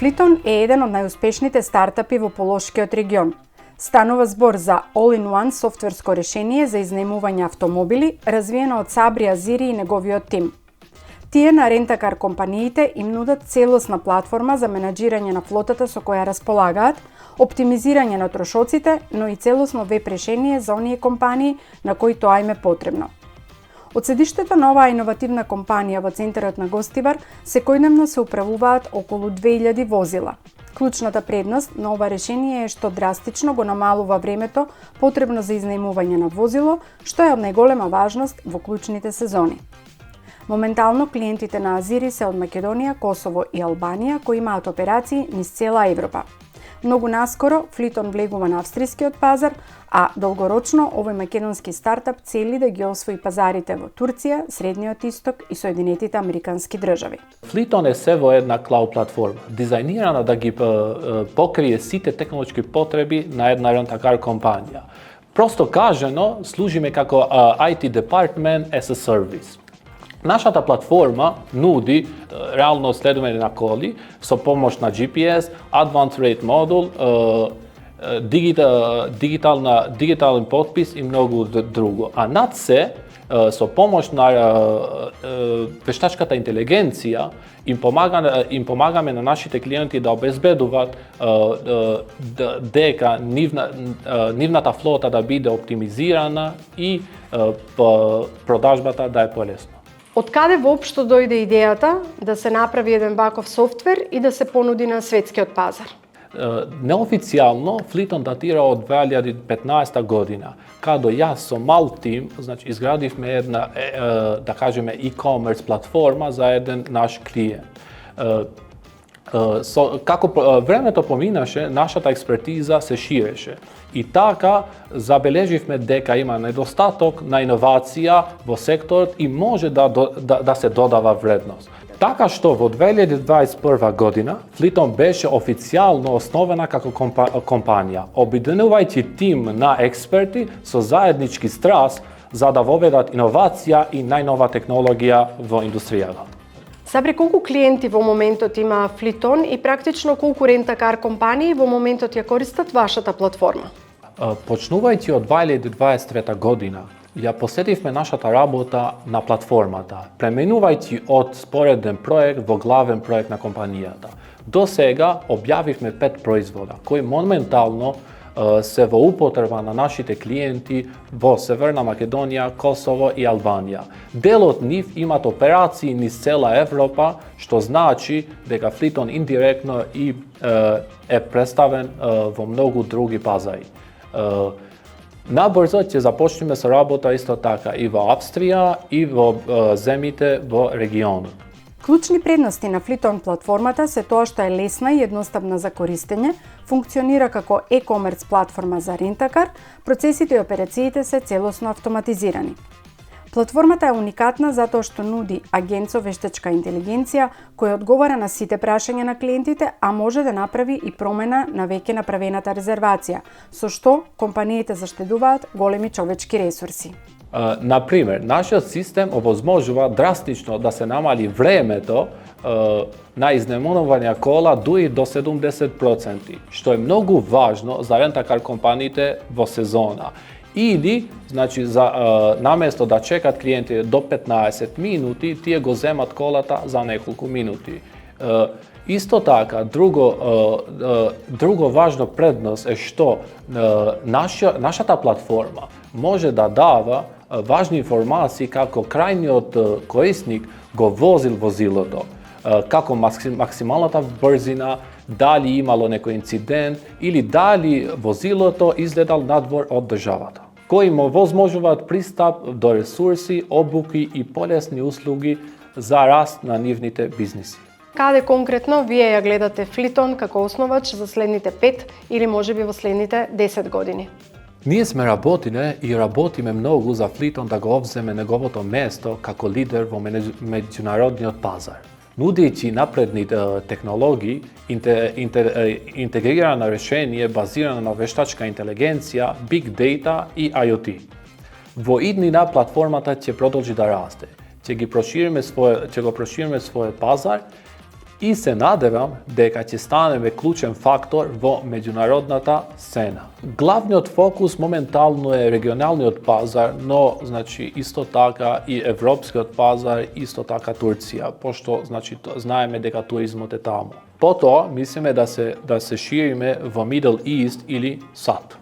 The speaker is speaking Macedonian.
Fliton е еден од најуспешните стартапи во Полошкиот регион. Станува збор за all-in-one софтверско решение за изнаемување автомобили, развиено од Сабри Азири и неговиот тим. Тие на рентакар компаниите им нудат целосна платформа за менаџирање на флотата со која располагаат, оптимизирање на трошоците, но и целосно веб решение за оние компании на кои тоа им е потребно. Од седиштето на оваа иновативна компанија во центарот на Гостивар секојдневно се управуваат околу 2000 возила. Клучната предност на ова решение е што драстично го намалува времето потребно за изнаемување на возило, што е од најголема важност во клучните сезони. Моментално клиентите на Азири се од Македонија, Косово и Албанија кои имаат операции низ цела Европа. Многу наскоро Флитон влегува на австрискиот пазар, а долгорочно овој македонски стартап цели да ги освои пазарите во Турција, Средниот Исток и Соединетите Американски држави. Fliton е се во една клауд платформа, дизајнирана да ги покрие сите технолошки потреби на една рентакар компанија. Просто кажано, служиме како IT Department as a Service. Нашата платформа нуди реално следување на коли со помош на GPS, Advanced Rate Module, дигитален подпис и многу друго. А над се, со помош на вештачката интелигенција, им помагаме на нашите клиенти да обезбедуваат дека нивната флота да биде оптимизирана и продажбата да е полесна. Од каде воопшто дојде идејата да се направи еден ваков софтвер и да се понуди на светскиот пазар? Неофицијално Fliton датира од 2015 година, кадо јас со мал тим, значи изградивме една, да кажеме, e-commerce платформа за еден наш клиент. Како времето поминаше, нашата експертиза се ширеше. И така забележивме дека има недостаток на иновација во секторот и може да се додава вредност. Така што во 2021 година Fliton беше официјално основена како компанија, обединувајќи тим на експерти со заеднички страст за да воведат иновација и најнова технологија во индустријата. Сабри, колку клиенти во моментот има Fliton и практично колку рентакар компании во моментот ја користат вашата платформа? Почнувајќи од 2023 година, ја посетивме нашата работа на платформата, пременувајќи од спореден проект во главен проект на компанијата. До сега објавивме 5 производа, кои моментално се во употреба на нашите клиенти во Северна Македонија, Косово и Албанија. Дел од нив имат операции низ цела Европа, што значи дека Fliton индиректно и е представен во многу други пазари. Набрзо ќе започнеме со работа исто така и во Австрија и во земјите во регионот. Клучни предности на Fliton платформата се тоа што е лесна и едноставна за користење, функционира како e-commerce платформа за рентакар, процесите и операциите се целосно автоматизирани. Платформата е уникатна затоа што нуди агент со вештачка интелигенција кој одговара на сите прашања на клиентите, а може да направи и промена на веќе направената резервација, со што компаниите заштедуваат големи човечки ресурси. Например, нашиот систем овозможува драстично да се намали времето на изнемување кола дури до 70%, што е многу важно за рентакар компаниите во сезона. Или, значи, наместо да чекат клиенти до 15 минути, тие го земат колата за неколку минути. Исто така, друго важно предност е што нашата платформа може да дава важни информации како крајниот корисник го возил возилото, како максималната брзина, дали имало некој инцидент или дали возилото изледал надвор од државата, кои му возможуваат пристап до ресурси, обуки и полесни услуги за раст на нивните бизниси. Каде конкретно вие ја гледате Fliton како основач за следните 5 или можеби во следните 10 години? Ние сме работиле и работиме многу за Fliton да го обземе неговото место како лидер во меѓународниот пазар. Нудејќи напредни технологии, интегрирано решение базирано на вештачка интелигенција, Big Data и IoT. Во иднина платформата ќе продолжи да расте. Ќе го прошириме својот пазар и се надевам дека ќе станеме клучен фактор во меѓународната сцена. Главниот фокус моментално е регионалниот пазар, но значи исто така и европскиот пазар, исто така Турција, пошто значи знаеме дека туризмот е таму. Потоа мислиме да се шириме во Middle East или САД.